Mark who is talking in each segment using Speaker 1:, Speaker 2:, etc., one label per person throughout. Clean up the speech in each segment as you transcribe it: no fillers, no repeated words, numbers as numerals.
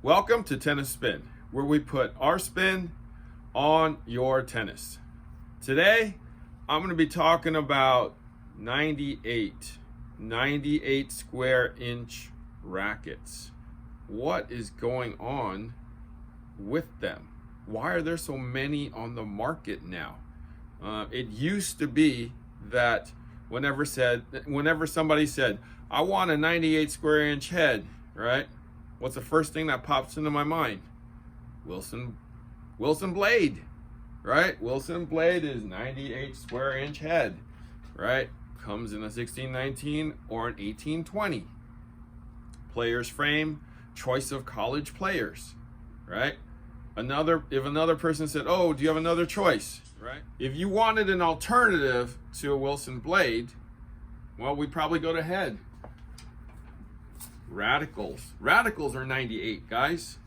Speaker 1: Welcome to Tennis Spin, where we put our spin on your tennis. Today, I'm going to be talking about 98 square inch rackets. What is going on with them? Why are there so many on the market now? It used to be that whenever somebody said, I want a 98 square inch head, right? What's the first thing that pops into my mind? Wilson blade, right? Wilson blade is 98 square inch head, right? Comes in a 1619 or an 1820. Player's frame, choice of college players, right? If another person said, oh, do you have another choice, right? If you wanted an alternative to a Wilson blade, well, we'd probably go to head. Radicals are 98, guys.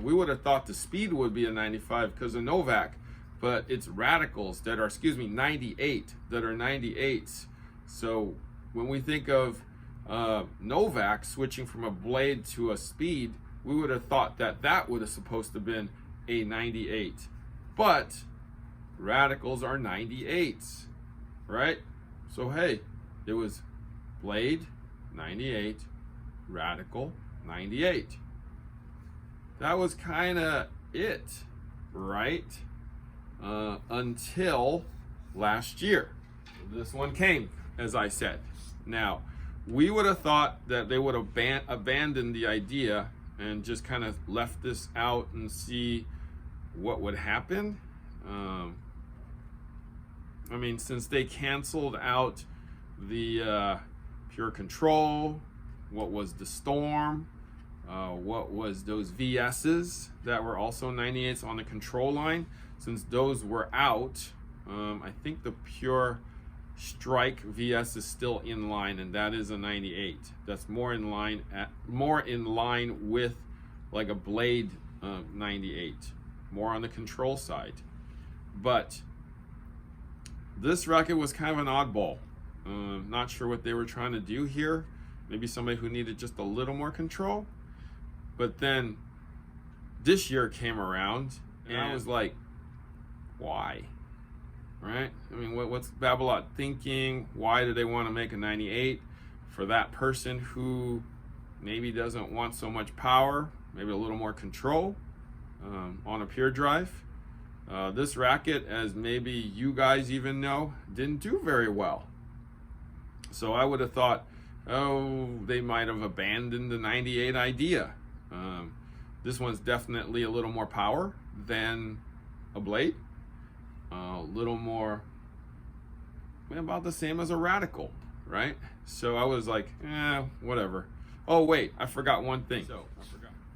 Speaker 1: We would have thought the speed would be a 95 because of Novak, but it's radicals that are, 98 that are 98s. So when we think of Novak switching from a blade to a speed, we would have thought that would have supposed to have been a 98. But radicals are 98s, right? So hey, it was blade 98, radical 98. That was kind of it, right? Until last year. This one came, as I said. Now, we would have thought that they would have abandoned the idea and just kind of left this out and see what would happen. I mean, since they canceled out the Pure Control, what was the Storm, what was those VSs that were also 98s on the control line, since those were out, I think the Pure Strike VS is still in line, and that is a 98. That's more in line with like a blade 98, more on the control side. But this racket was kind of an oddball. Not sure what they were trying to do here. Maybe somebody who needed just a little more control. But then this year came around, and I was like, why? Right? I mean, what's Babolat thinking? Why do they want to make a 98 for that person who maybe doesn't want so much power, maybe a little more control on a pure drive? This racket, as maybe you guys even know, didn't do very well. So I would have thought, oh, they might have abandoned the 98 idea. This one's definitely a little more power than a blade. A little more, about the same as a radical, right? So I was like, whatever. Oh wait, I forgot one thing.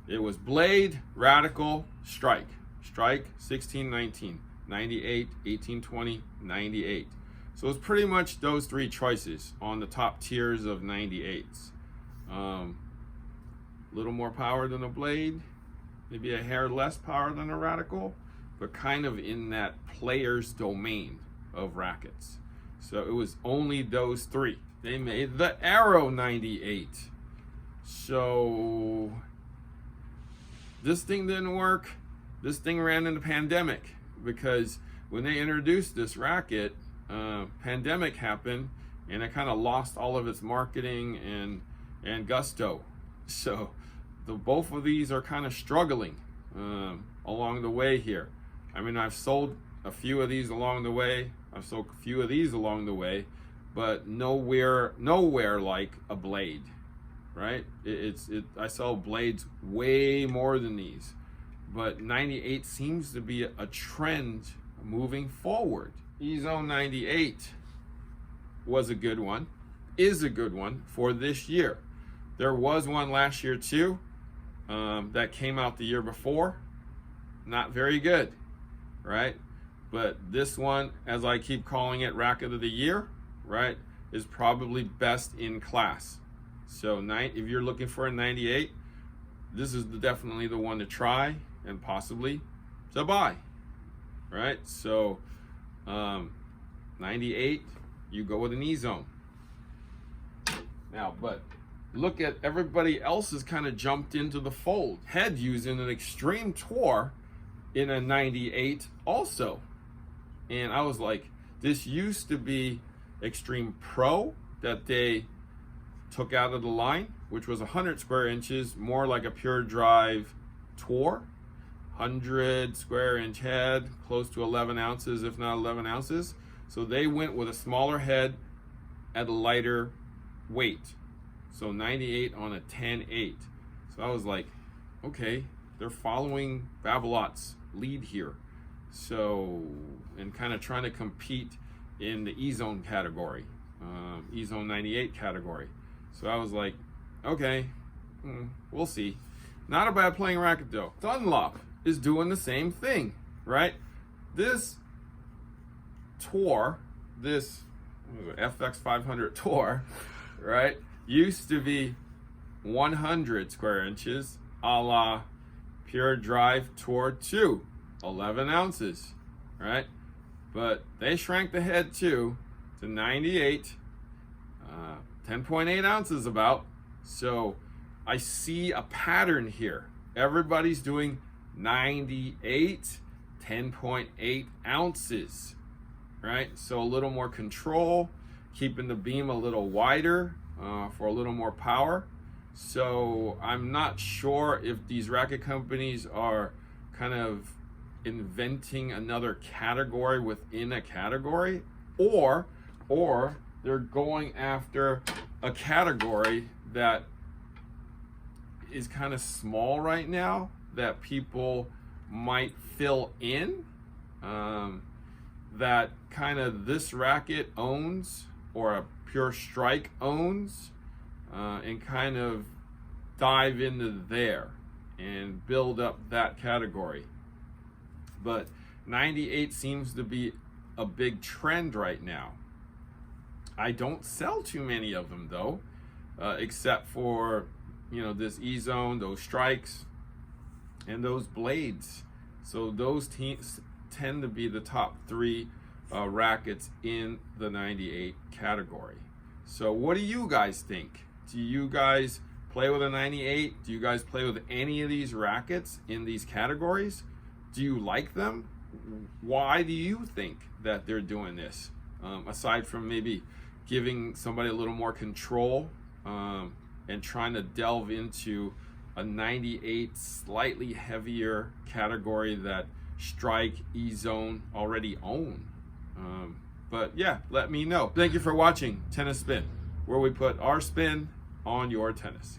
Speaker 1: It was blade, radical, strike. Strike, 1619, 98, 1820, 98. So it's pretty much those three choices on the top tiers of 98s. Little more power than a blade, maybe a hair less power than a radical, but kind of in that player's domain of rackets. So it was only those three. They made the Arrow 98. So this thing didn't work. This thing ran into pandemic, because when they introduced this racket, pandemic happened, and it kind of lost all of its marketing and gusto. So both of these are kind of struggling along the way here. I mean, I've sold a few of these along the way. I've sold a few of these along the way, but nowhere like a blade, right? I sell blades way more than these, but 98 seems to be a trend moving forward. E-Zone 98 was a good one, is a good one for this year. There was one last year too that came out the year before. Not very good, right? But this one, as I keep calling it Racket of the Year, right, is probably best in class. So if you're looking for a 98, this is definitely the one to try and possibly to buy, right? So 98, you go with an E-Zone. Now, but look at everybody else has kind of jumped into the fold. Head using an Extreme Tour in a 98 also. And I was like, this used to be Extreme Pro that they took out of the line, which was 100 square inches, more like a pure drive Tour. 100 square inch head, close to 11 ounces, if not 11 ounces. So they went with a smaller head at a lighter weight. So 98 on a 10.8. So I was like, okay, they're following Babolat's lead here. So, and kind of trying to compete in the E-Zone category, E-Zone 98 category. So I was like, okay, we'll see. Not a bad playing racket though. Dunlop is doing the same thing, right? This Tour, this FX 500 Tour, right, used to be 100 square inches, a la Pure Drive Tour 2, 11 ounces, right? But they shrank the head too to 98, 10.8 ounces about. So I see a pattern here. Everybody's doing 98, 10.8 ounces, right? So a little more control, keeping the beam a little wider for a little more power. So I'm not sure if these racket companies are kind of inventing another category within a category, or they're going after a category that is kind of small right now that people might fill in, that kind of this racket owns or a Pure Strike owns, and kind of dive into there and build up that category. But 98 seems to be a big trend right now. I don't sell too many of them though, except for, you know, this E-Zone, those strikes, and those blades. So those teams tend to be the top three rackets in the 98 category. So what do you guys think? Do you guys play with a 98? Do you guys play with any of these rackets in these categories? Do you like them? Why do you think that they're doing this? Aside from maybe giving somebody a little more control, and trying to delve into a 98 slightly heavier category that Strike, E-Zone already own. But yeah, let me know. Thank you for watching Tennis Spin, where we put our spin on your tennis.